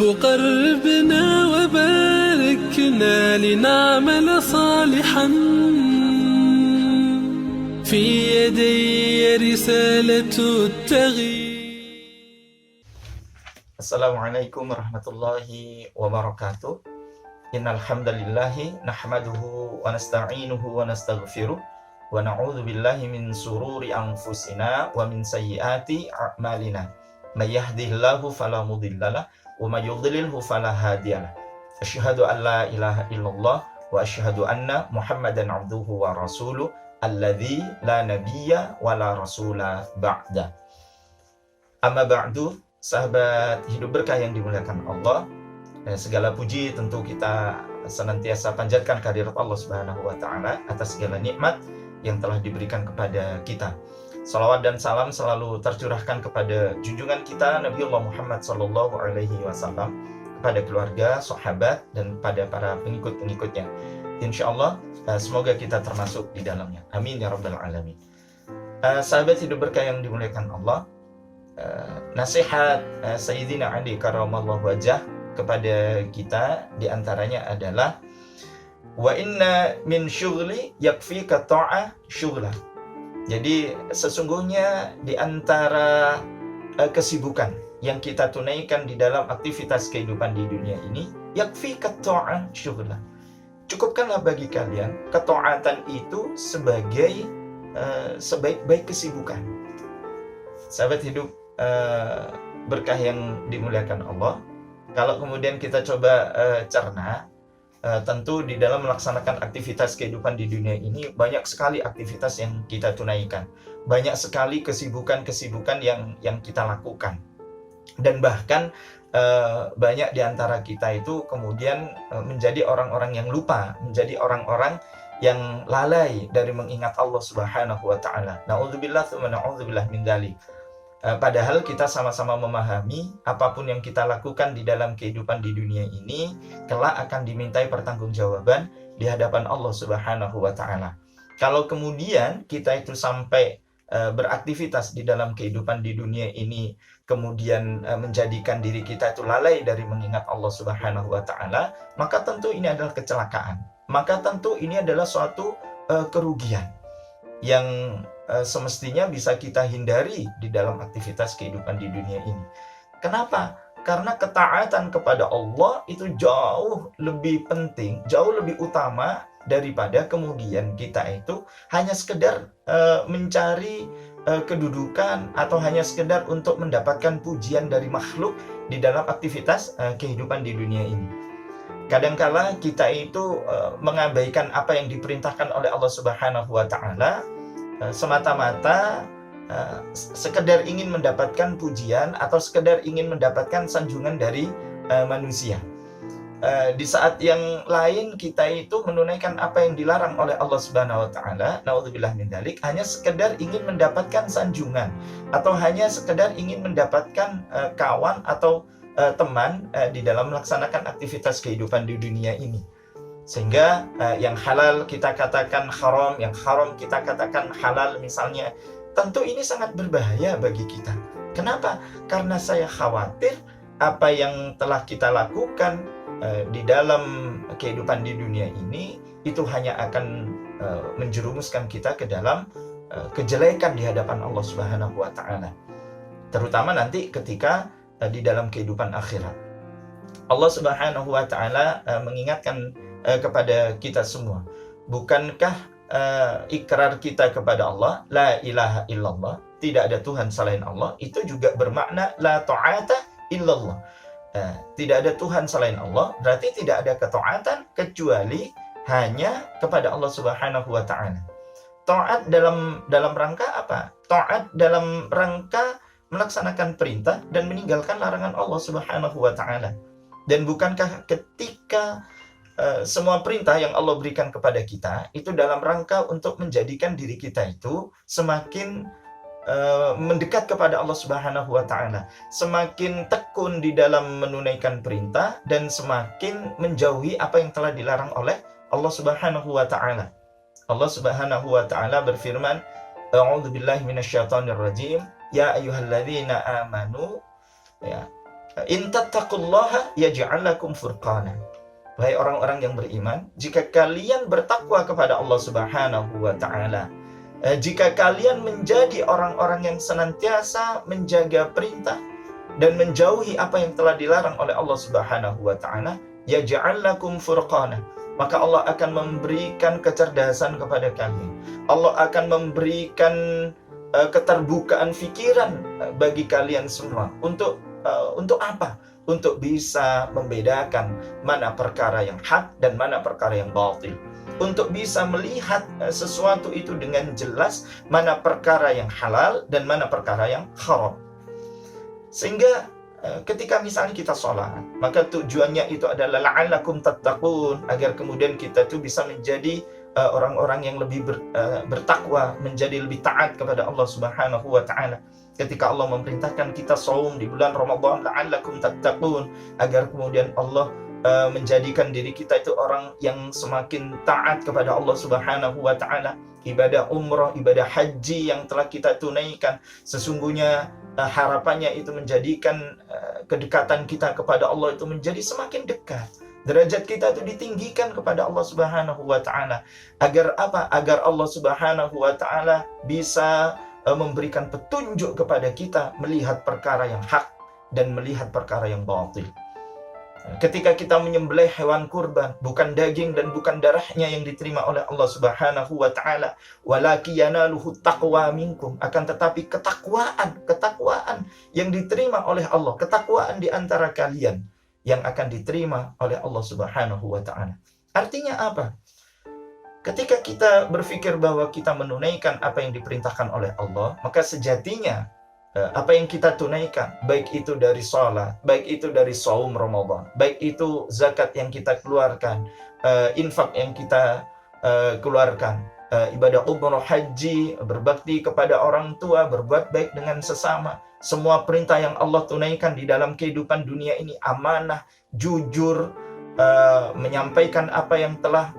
رب قربنا وباركنا لنعمل صالحا في يدي رسالة التغيير. Assalamualaikum warahmatullahi wabarakatuh. Innal hamdalillahi nahmaduhu wa nasta'inuhu wa nastaghfiruh wa na'udzu billahi min sururi anfusina wa min sayyiati a'malina. May yahdihillahu fala mudhillalah wa may yudlilhu fala hadiyalah. Asyhadu an la ilaha illallah wa asyhadu anna Muhammadan abduhu wa rasuluh alladzi la nabiyya wa la rasula ba'da. Amma ba'du. Sahabat hidup berkah yang dimuliakan Allah, segala puji tentu kita senantiasa panjatkan kehadirat Allah Subhanahu wa taala atas segala nikmat yang telah diberikan kepada kita. Salawat dan salam selalu tercurahkan kepada junjungan kita Nabiullah Muhammad sallallahu alaihi wasallam, kepada keluarga, sahabat dan pada para pengikut-pengikutnya. Insyaallah semoga kita termasuk di dalamnya. Amin ya rabbal alamin. Sahabat hidup berkah yang dimuliakan Allah, nasihat Sayyidina Ali karramallahu wajah kepada kita diantaranya adalah wa inna min syughli yakfika ta'a syughla. Jadi sesungguhnya diantara kesibukan yang kita tunaikan di dalam aktivitas kehidupan di dunia ini, yakfika ta'a syughla, cukupkanlah bagi kalian ketaatan itu sebagai sebaik-baik kesibukan. Sahabat hidup berkah yang dimuliakan Allah, kalau kemudian kita coba cerna, tentu di dalam melaksanakan aktivitas kehidupan di dunia ini banyak sekali aktivitas yang kita tunaikan, banyak sekali kesibukan-kesibukan yang kita lakukan, dan bahkan banyak di antara kita itu kemudian menjadi orang-orang yang lupa, menjadi orang-orang yang lalai dari mengingat Allah Subhanahu wa taala. Na'udzubillah tsumma na'udzubillah min dzalik. Padahal kita sama-sama memahami apapun yang kita lakukan di dalam kehidupan di dunia ini kelak akan dimintai pertanggungjawaban di hadapan Allah Subhanahu wa taala. Kalau kemudian kita itu sampai beraktivitas di dalam kehidupan di dunia ini kemudian menjadikan diri kita itu lalai dari mengingat Allah Subhanahu wa taala, maka tentu ini adalah kecelakaan. Maka tentu ini adalah suatu kerugian yang semestinya bisa kita hindari di dalam aktivitas kehidupan di dunia ini. Kenapa? Karena ketaatan kepada Allah itu jauh lebih penting, jauh lebih utama daripada kemudian kita itu hanya sekedar mencari kedudukan atau hanya sekedar untuk mendapatkan pujian dari makhluk di dalam aktivitas kehidupan di dunia ini. Kadangkala kita itu mengabaikan apa yang diperintahkan oleh Allah Subhanahu wa taala semata-mata sekedar ingin mendapatkan pujian atau sekedar ingin mendapatkan sanjungan dari manusia. Di saat yang lain kita itu menunaikan apa yang dilarang oleh Allah Subhanahu wa taala, naudzubillah min dzalik, hanya sekedar ingin mendapatkan sanjungan atau hanya sekedar ingin mendapatkan kawan atau teman di dalam melaksanakan aktivitas kehidupan di dunia ini. Sehingga yang halal kita katakan haram, yang haram kita katakan halal misalnya. Tentu ini sangat berbahaya bagi kita. Kenapa? Karena saya khawatir apa yang telah kita lakukan di dalam kehidupan di dunia ini itu hanya akan menjerumuskan kita ke dalam kejelekan di hadapan Allah Subhanahu wa taala. Terutama nanti ketika di dalam kehidupan akhirat. Allah Subhanahu wa taala mengingatkan kepada kita semua, bukankah ikrar kita kepada Allah, la ilaha illallah, tidak ada Tuhan selain Allah, itu juga bermakna la ta'ata illallah, tidak ada Tuhan selain Allah, berarti tidak ada ketaatan kecuali hanya kepada Allah Subhanahu wa taala. Taat dalam rangka apa? Taat dalam rangka melaksanakan perintah dan meninggalkan larangan Allah Subhanahu wa taala. Dan bukankah ketika semua perintah yang Allah berikan kepada kita itu dalam rangka untuk menjadikan diri kita itu semakin mendekat kepada Allah Subhanahu wa taala, semakin tekun di dalam menunaikan perintah dan semakin menjauhi apa yang telah dilarang oleh Allah Subhanahu wa taala. Allah Subhanahu wa taala berfirman, A'udzubillahi minasyaitonir rajim, ya ayyuhalladzina amanu, ya, In tattaqullaha yaj'al lakum furqana. Wahai orang-orang yang beriman, jika kalian bertakwa kepada Allah Subhanahu wa taala, jika kalian menjadi orang-orang yang senantiasa menjaga perintah dan menjauhi apa yang telah dilarang oleh Allah Subhanahu wa taala, yaj'al lakum furqana, maka Allah akan memberikan kecerdasan kepada kalian. Allah akan memberikan keterbukaan pikiran bagi kalian semua. Untuk apa? Untuk bisa membedakan mana perkara yang hak dan mana perkara yang batil. Untuk bisa melihat sesuatu itu dengan jelas, mana perkara yang halal dan mana perkara yang haram. Sehingga ketika misalnya kita sholat, maka tujuannya itu adalah la'allakum tattaqun, agar kemudian kita tuh bisa menjadi orang-orang yang lebih bertakwa, menjadi lebih taat kepada Allah Subhanahu wa taala. Ketika Allah memerintahkan kita shaum di bulan Ramadan, la'allakum tattaqun, agar kemudian Allah menjadikan diri kita itu orang yang semakin taat kepada Allah Subhanahu wa taala. Ibadah umrah, ibadah haji yang telah kita tunaikan, sesungguhnya harapannya itu menjadikan kedekatan kita kepada Allah itu menjadi semakin dekat. Derajat kita itu ditinggikan kepada Allah Subhanahu wa taala. Agar apa? Agar Allah Subhanahu wa taala bisa memberikan petunjuk kepada kita melihat perkara yang hak dan melihat perkara yang batil. Ketika kita menyembelih hewan kurban, bukan daging dan bukan darahnya yang diterima oleh Allah Subhanahu wa taala, walaki yanaluhu taqwa minkum, akan tetapi ketakwaan yang diterima oleh Allah, ketakwaan di antara kalian yang akan diterima oleh Allah Subhanahu wa taala. Artinya apa? Ketika kita berpikir bahwa kita menunaikan apa yang diperintahkan oleh Allah, maka sejatinya apa yang kita tunaikan, baik itu dari sholat, baik itu dari shaum Ramadan, baik itu zakat yang kita keluarkan, infak yang kita keluarkan, ibadah umrah, haji, berbakti kepada orang tua, berbuat baik dengan sesama, semua perintah yang Allah tunaikan di dalam kehidupan dunia ini, amanah, jujur, menyampaikan apa yang telah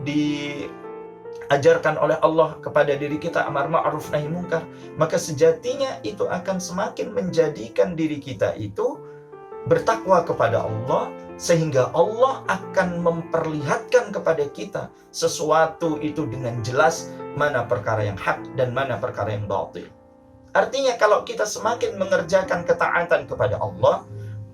diajarkan oleh Allah kepada diri kita, amar ma'ruf nahi munkar, maka sejatinya itu akan semakin menjadikan diri kita itu bertakwa kepada Allah, sehingga Allah akan memperlihatkan kepada kita sesuatu itu dengan jelas, mana perkara yang hak dan mana perkara yang batil. Artinya kalau kita semakin mengerjakan ketaatan kepada Allah,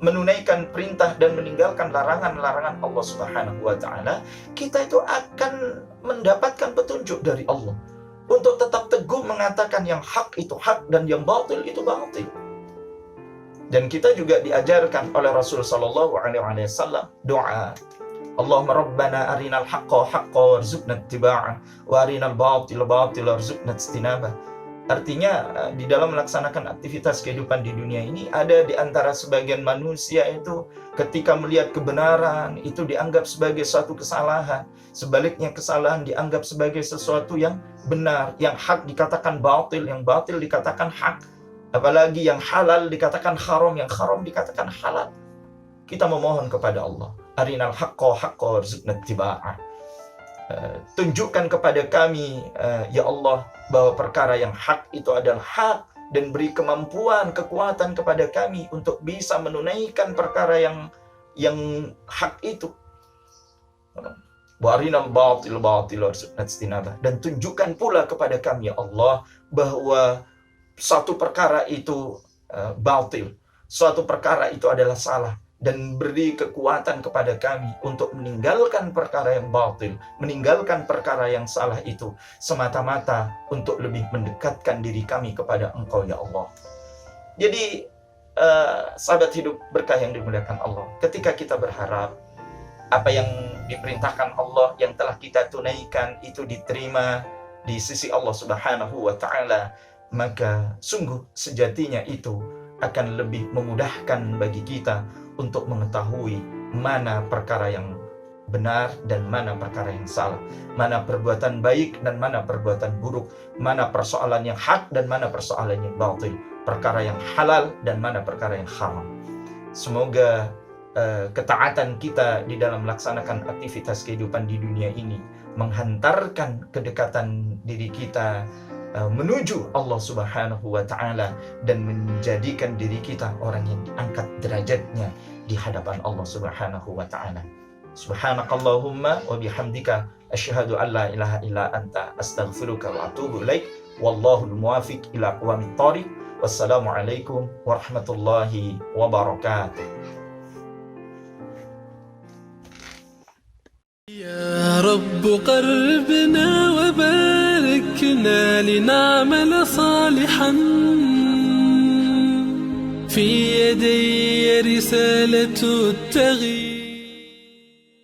menunaikan perintah dan meninggalkan larangan-larangan Allah Subhanahu wa taala, kita itu akan mendapatkan petunjuk dari Allah untuk tetap teguh mengatakan yang hak itu hak dan yang batil itu batil. Dan kita juga diajarkan oleh Rasul sallallahu alaihi wasallam doa, Allahumma rabbana arinal haqqa haqqa warzuqna ittiba'ah wa arinal batila batila warzuqna ijtinabah. Artinya di dalam melaksanakan aktivitas kehidupan di dunia ini, ada di antara sebagian manusia itu ketika melihat kebenaran itu dianggap sebagai suatu kesalahan, sebaliknya kesalahan dianggap sebagai sesuatu yang benar, yang hak dikatakan batil, yang batil dikatakan hak, apalagi yang halal dikatakan haram, yang haram dikatakan halal. Kita memohon kepada Allah, arinal haqqa haqqa warzuqna ittiba'ah. Tunjukkan kepada kami, ya Allah, bahwa perkara yang hak itu adalah hak, dan beri kemampuan, kekuatan kepada kami untuk bisa menunaikan perkara yang hak itu. Warinal batil batil warzuqna ijtinabah. Dan tunjukkan pula kepada kami, ya Allah, bahwa satu perkara itu batil, suatu perkara itu adalah salah, dan beri kekuatan kepada kami untuk meninggalkan perkara yang batil, meninggalkan perkara yang salah itu, semata-mata untuk lebih mendekatkan diri kami kepada Engkau, ya Allah. Jadi sahabat hidup berkah yang dimuliakan Allah, ketika kita berharap apa yang diperintahkan Allah yang telah kita tunaikan itu diterima di sisi Allah Subhanahu wa taala, maka sungguh sejatinya itu akan lebih memudahkan bagi kita untuk mengetahui mana perkara yang benar dan mana perkara yang salah, mana perbuatan baik dan mana perbuatan buruk, mana persoalan yang hak dan mana persoalan yang batil, perkara yang halal dan mana perkara yang haram. Semoga ketaatan kita di dalam melaksanakan aktivitas kehidupan di dunia ini menghantarkan kedekatan diri kita menuju Allah Subhanahu wa Ta'ala dan menjadikan diri kita orang yang diangkat derajatnya di hadapan Allah Subhanahu wa Ta'ala. Subhanakallahumma wa bihamdika asyhadu an la ilaha illa anta astaghfiruka wa atubu ilaik. Wallahul muwafiq ila aqwamit thoriq. Wassalamualaikum warahmatullahi wabarakatuh. يا رب قربنا وباركنا لنعمل صالحا في يدي رسالة التغيير.